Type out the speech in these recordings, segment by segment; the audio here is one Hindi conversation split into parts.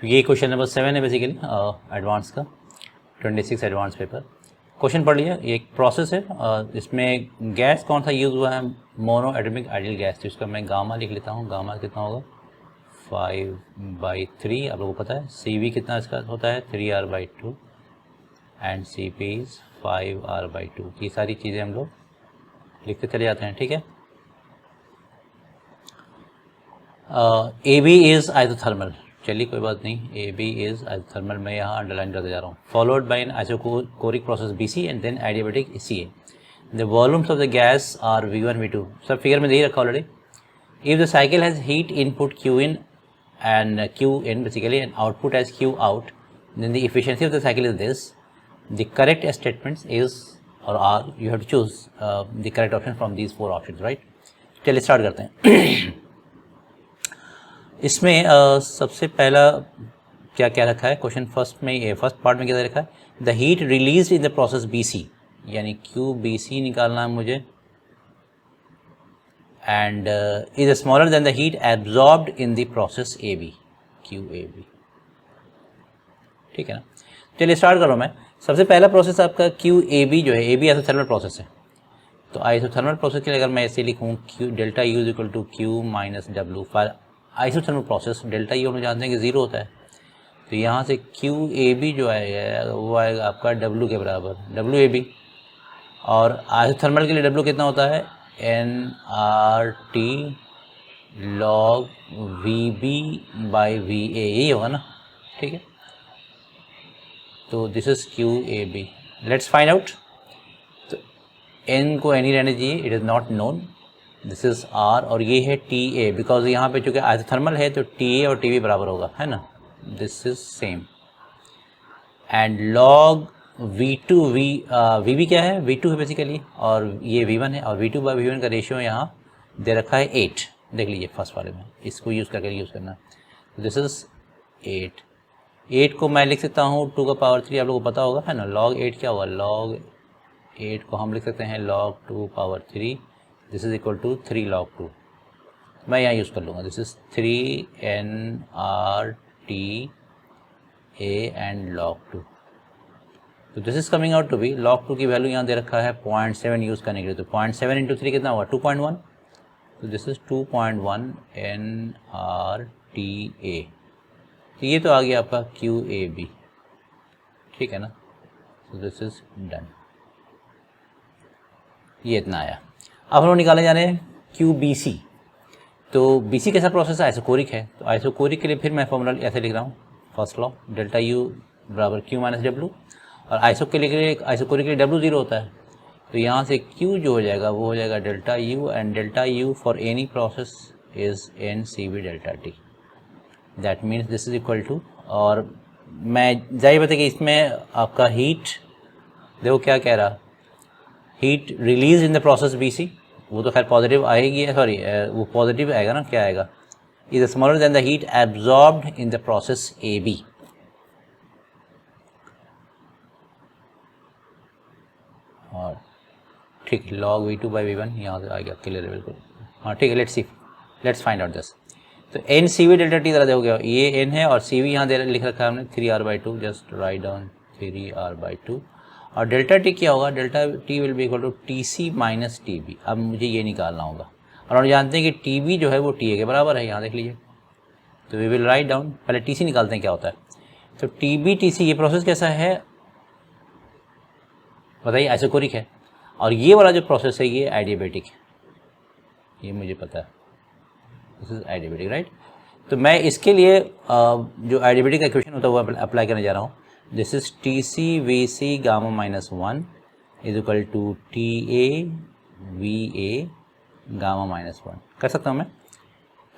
ये क्वेश्चन नंबर 7 है बेसिकली एडवांस का 26 एडवांस पेपर। क्वेश्चन पढ़ लिया। ये एक प्रोसेस है, इसमें गैस कौन सा यूज़ हुआ है, मोनो एटॉमिक आइडियल गैस। तो इसका मैं गामा लिख लेता हूँ। गामा कितना होगा 5/3, आप लोगों को पता है। CV कितना इसका होता है 3R/2 and CP is 5R/2। ये सारी चीज़ें हम लोग लिखते चले जाते हैं, ठीक है। AB इज़ आइसोथर्मल, चलिए कोई बात नहीं। AB इज़ आइसोथर्मल, मैं यहाँ अंडरलाइन करते जा रहा हूँ। Followed by an isochoric process BC and then adiabatic CA। The volumes of the gas are V1 V2, सब फिगर में दे रखा already. If the cycle has heat input Q in and Q in basically and output as Q out, then the efficiency of the cycle is this. The correct statements is or are, you have to choose the correct option from these 4 options, right? चलिए स्टार्ट करते हैं। इसमें सबसे पहला क्या क्या रखा है क्वेश्चन फर्स्ट पार्ट में क्या रखा है, the heat release in the process BC, यानी QBC निकालना है मुझे, and is smaller than the heat absorbed in the process AB, QAB, ठीक है ना। चलिए स्टार्ट करो। मैं सबसे पहला प्रोसेस आपका QAB जो है, AB आइसोथर्मल प्रोसेस है। तो आइसोथर्मल प्रोसेस के लिए अगर मैं ऐसे लिखूँ Q delta U is equal to Q minus W for isothermal process. Delta U हम जानते हैं कि 0 होता है, तो यहाँ से QAB जो आएगा वो आएगा आपका W के बराबर, WAB। और आइसोथर्मल के लिए W कितना होता है nRT log VB/VA, यही होगा ना, ठीक है। तो this is QAB। Let's find out. तो n को एनी रहने चाहिए, it is not known. This is R और ये है TA, बिकॉज यहाँ पे चूँकि आइसोथर्मल है तो TA और TB बराबर होगा, है ना। This is same. And log VB क्या है, V2 है बेसिकली, और ये V1 है, और V2/V1 का रेशियो यहाँ दे रखा है 8। देख लीजिए फर्स्ट वाले में, इसको यूज़ करके यूज़ करना। दिस इज 8 को मैं लिख सकता हूँ 2 का पावर 3, आप लोगों को पता होगा, है ना। log 8 क्या होगा, log 8 को हम लिख सकते हैं log 2 power 3। This is equal to 3 log 2। मैं यहाँ यूज़ कर लूँगा। This is 3 nRT A and log 2। तो this is coming out to be, log 2 की वैल्यू यहाँ दे रखा है 0.7 यूज़ करने के लिए। तो 0.7 इंटू 3 कितना हुआ 2.1। तो दिस इज 2.1 nRTA। तो ये तो आ गया आपका QAB, ठीक है ना। तो दिस इज डन, ये इतना आया। अब हम लोग निकाले जा रहे हैं QBC। तो BC कैसा प्रोसेस है, आइसोकोरिक है। तो आइसोकोरिक के लिए फिर मैं फॉर्मूला ऐसे लिख रहा हूँ, फर्स्ट लॉ डेल्टा U बराबर Q माइनस W। और आइसोकोरिक के लिए W 0 होता है, तो यहाँ से Q जो हो जाएगा वो हो जाएगा delta U, and delta U for any process is NCV delta T। That means this is equal to, और मैं जाहिर बात है कि इसमें आपका हीट देखो क्या कह रहा, heat release in the process BC, वो तो खैर पॉजिटिव आएगी, सॉरी वो पॉजिटिव आएगा ना, क्या आएगा, is smaller than the heat absorbed in the process AB। और ठीक log V2/V1 यहाँ से आ गया क्लियर बिल्कुल, हाँ ठीक है। Let's find out this. तो NCV डेल्टा T ज़रा देखोगे, ये N है और CV यहाँ दे लिख रखा है हमने 3R/2, just write down 3R/2। और डेल्टा T क्या होगा, delta T will be equal to TC minus TB। अब मुझे ये निकालना होगा, और हम जानते हैं कि TB जो है वो TA के बराबर है, यहाँ देख लीजिए। तो वी विल राइट डाउन, पहले TC निकालते हैं क्या होता है। तो TB TC ये प्रोसेस कैसा है बताइए, आइसोकोरिक है। और ये वाला जो प्रोसेस है ये एडियाबैटिक है, ये मुझे पता है, दिस इज एडियाबैटिक, राइट। तो मैं इसके लिए जो एडियाबैटिक का इक्वेशन होता है वो अप्लाई करने जा रहा हूँ। This is TCVC gamma minus 1 is equal to TAVA gamma minus 1 कर सकता हूँ मैं।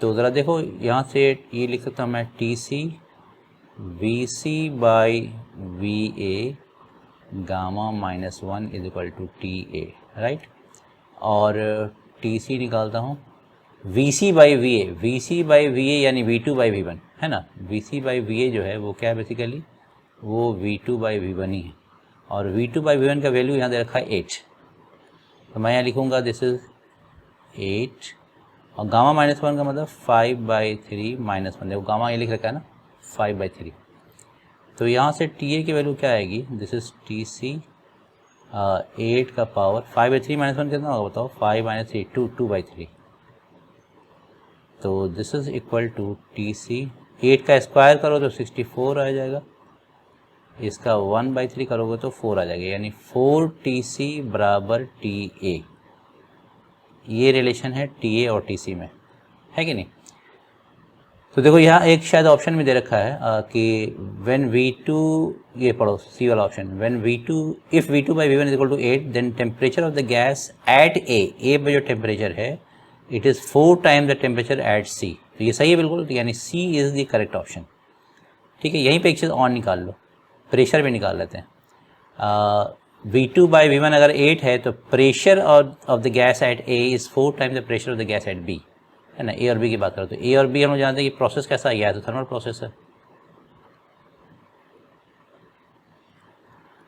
तो ज़रा देखो यहाँ से ये लिख सकता हूँ मैं TCVC/VA gamma minus 1 is equal to TA, right. और TC निकालता हूँ VC/VA यानी V2/V1, है ना। VC/VA जो है वो क्या है बेसिकली, वो V2/V1 ही है। और V2/V1 का वैल्यू यहाँ दे रखा है 8, तो मैं यहाँ लिखूँगा दिस इज 8, और गामा माइनस 1 का मतलब 5/3 -1, देखो गामा ये लिख रखा है ना 5/3। तो यहाँ से टी ए की वैल्यू क्या आएगी, दिस इज टी सी 8 का पावर 5/3 - 1 कितना होगा बताओ, 5 - 3 2/3। तो this is equal to T C 8 का स्क्वायर करो तो 64 आ जाएगा, इसका 1/3 करोगे तो 4 आ जाएगा, यानी 4TC बराबर TA। ये रिलेशन है TA और TC में, है कि नहीं। तो देखो यहाँ एक शायद ऑप्शन में दे रखा है कि व्हेन V2, ये पढ़ो सी वाला option, when V2 if V2 by V1 is equal to 8 then temperature of the gas at A पे जो टेम्परेचर है it is 4 time the temperature at C। तो ये सही है बिल्कुल, तो यानी C is the correct option. ठीक है, यहीं पे एक चीज़ और निकाल लो, प्रेशर भी निकाल लेते हैं। V2 by V1 अगर 8 है तो pressure of the gas at A is 4 time the pressure of the gas eight B, है ना। A और B की बात करो तो A और B हम लोग जानते हैं कि प्रोसेस कैसा है, तो थर्मल प्रोसेस है।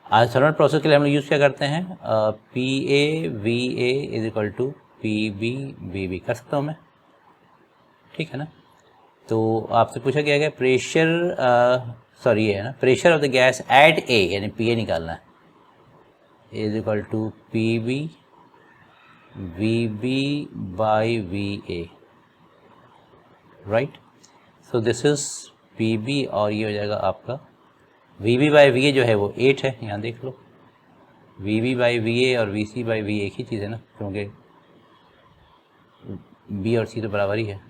आज थर्मल प्रोसेस के लिए हम लोग यूज़ क्या करते हैं, PA/VA is equal to PB/BB कर सकता हूँ मैं, ठीक है ना। तो आपसे पूछा गया है प्रेशर, सॉरी ये है ना, pressure of the gas at A यानी PA निकालना है, is equal to PB/VA, right. So this is PB और ये हो जाएगा आपका VB/VA जो है वो 8 है, यहाँ देख लो VB/VA और VC/VA एक ही चीज़ है ना, क्योंकि B और C तो बराबर ही है।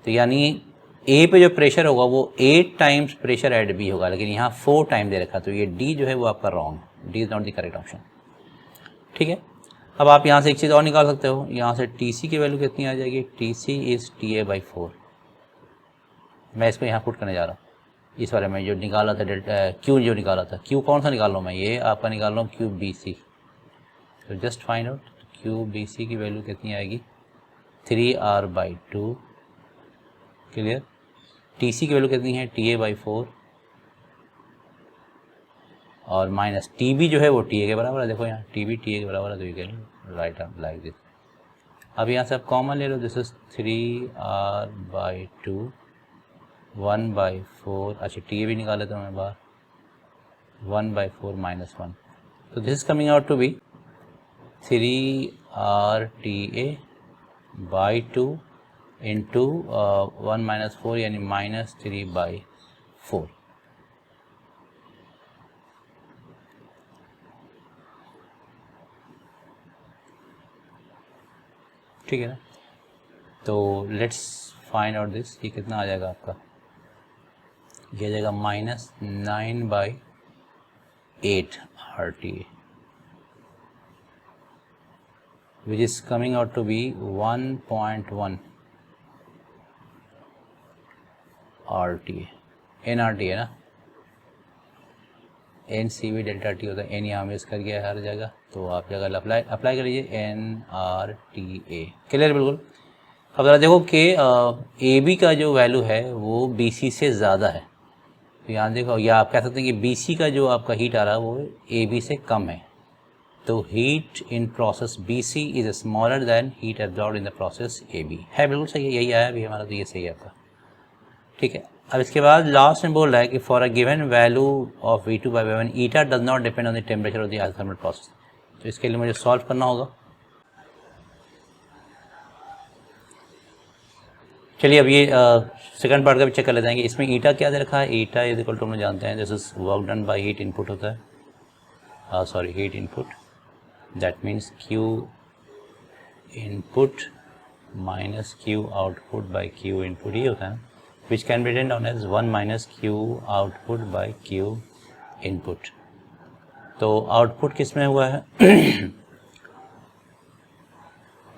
तो यानी A पे जो प्रेशर होगा वो 8 टाइम्स प्रेशर एट B होगा, लेकिन यहाँ 4 टाइम दे रखा, तो ये D जो है वो आपका रॉन्ग है, D is not the correct option, ठीक है। अब आप यहाँ से एक चीज़ और निकाल सकते हो, यहाँ से TC की वैल्यू कितनी आ जाएगी, TC इज़ TA/4। मैं इसको यहाँ पुट करने जा रहा हूँ, इस वाले में जो निकाला था डेल्टा Q, जो निकाला था Q कौन सा निकाल रहा हूँ मैं, ये आपका निकाल रहा हूँ QBC। तो जस्ट फाइंड आउट QBC की वैल्यू कितनी आएगी, 3R/2, क्लियर। TC की वैल्यू कितनी है, TA/4 और माइनस TB जो है वो TA के बराबर है, देखो यहाँ TB TA के बराबर है, तो ये can write up like this. अब यहाँ से आप कॉमन ले लो, दिस इज 3R/2 1/4, अच्छा TA भी निकाल लेता हूँ मैं बाहर, 1/4 - 1, तो this is coming out to be 3RTA/2 into 1 - 4 यानी -3/4। ठीक है ना। तो लेट्स फाइंड आउट दिस, ये कितना आ जाएगा आपका, ये आ जाएगा -9/8 RTA, which is coming out to be 1.1 RTA। NRT है ना, NCV डेल्टा T होता है, N यहाँ मिस कर गया हर जगह, तो आप जगह अप्लाई कर लीजिए NRTA, क्लियर बिल्कुल। अब ज़रा देखो कि AB का जो वैल्यू है वो BC से ज़्यादा है, तो यहाँ देखो, या आप कह सकते हैं कि BC का जो आपका हीट आ रहा है वो AB से कम है, तो heat in process BC is smaller than heat absorbed in the process AB, है बिल्कुल सही है, यही आया अभी हमारा, तो ये सही है आपका, ठीक है। अब इसके बाद लास्ट में बोल रहा है कि for a given value of V2/V1 eta does not depend on the temperature of the isothermal process. तो इसके लिए मुझे सॉल्व करना होगा। चलिए अब ये सेकंड पार्ट का भी चेक कर लेते हैं कि इसमें ईटा क्या दे रखा है। ईटा इज इक्वल टू हम जानते हैं this is work done by heat input होता है, sorry heat input, that means Q input minus Q output by Q input, ये होता है ना, which can be written down as 1 - Q output by Q input। तो आउटपुट किस में हुआ है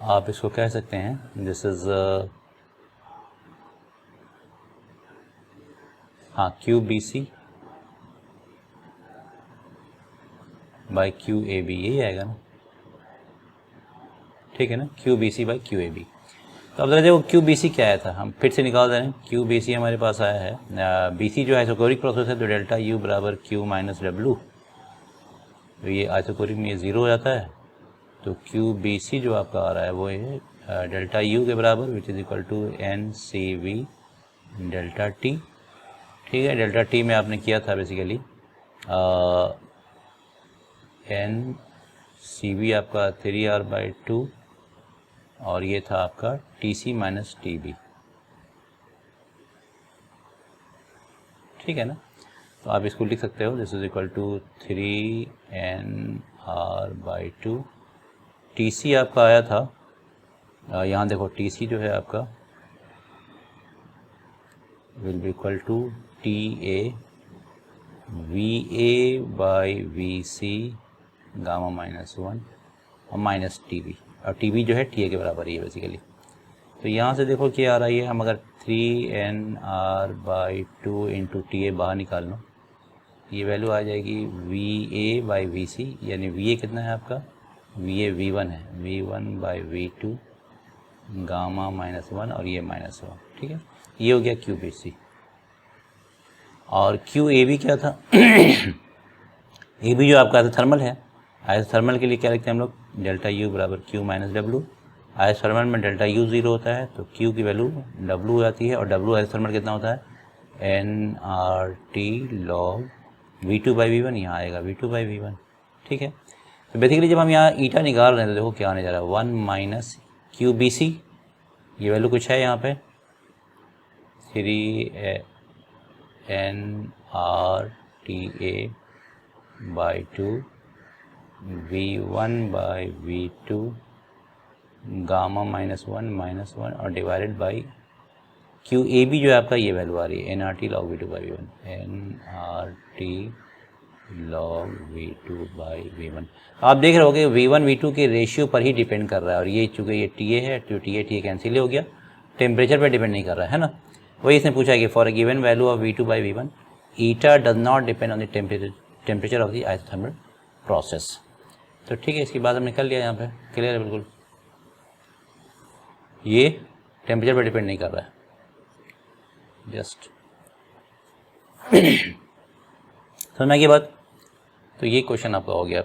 आप इसको कह सकते हैं दिस इज हाँ QBC बाई QAB, यही आएगा ना, ठीक है ना, QBC बाई QAB। तो अब देखो QBC क्या आया था, हम फिर से निकाल रहे हैं। QBC हमारे पास आया है, BC जो आइसोकोरिक प्रोसेस है, तो डेल्टा U बराबर Q - W, तो ये आइसोकोरिक में ये 0 हो जाता है, तो QBC जो आपका आ रहा है वो है डेल्टा U के बराबर, which is equal to NCV delta T, ठीक है। डेल्टा टी में आपने किया था बेसिकली एन सी बी आपका 3R/2 और ये था आपका T C minus T B, ठीक है ना। तो आप इसको लिख सकते हो, this is equal to 3NR/2। T C आपका आया था, यहाँ देखो टी सी जो है आपका will be equal to T A V A by V C gamma -1 और माइनस टी बी, और टी बी जो है टी ए के बराबर ही है बेसिकली। तो यहाँ से देखो क्या आ रहा है, हम अगर 3NR/2 इंटू टी ए बाहर निकाल लो, ये वैल्यू आ जाएगी VA/VC, यानी VA कितना है आपका, VA V1 है, V1/V2 गामा -1 और ये -1, ठीक है। ये हो गया QBC। और QAB क्या था AB जो आपका थर्मल है, आइसोथर्मल के लिए क्या लिखते हैं हम लोग, डेल्टा U बराबर Q माइनस W। आइसोथर्मल में डेल्टा U 0 होता है तो Q की वैल्यू W हो जाती है, और W आइसोथर्मल कितना होता है, nRT log V2/V1, यहाँ आएगा V2/V1, ठीक है। तो बेसिकली जब हम यहाँ ईटा निकाल रहे हैं तो देखो क्या आने जा रहा है, 1 माइनस QBC, ये वैल्यू कुछ है यहाँ पे 3NRTA/2 V1/V2 गामा -1 और डिवाइडेड बाई QAB जो है आपका, ये वैल्यू आ रही है nRT log V2/V1, nRT log V2/V1। आप देख रहे होगे V1 V2 के रेशियो पर ही डिपेंड कर रहा है, और ये चूँकि ये TA है तो TA कैंसिल हो गया, टेम्परेचर पर डिपेंड नहीं कर रहा है ना। वही इसने पूछा है कि for a given value of V2/V1 eta does not depend on the temperature of the isothermal process. तो ठीक है, इसके बाद हमने कर लिया, यहाँ पे क्लियर है बिल्कुल, ये टेम्परेचर पर डिपेंड नहीं कर रहा है, जस्ट समझना की बात। तो ये क्वेश्चन आपका हो गया।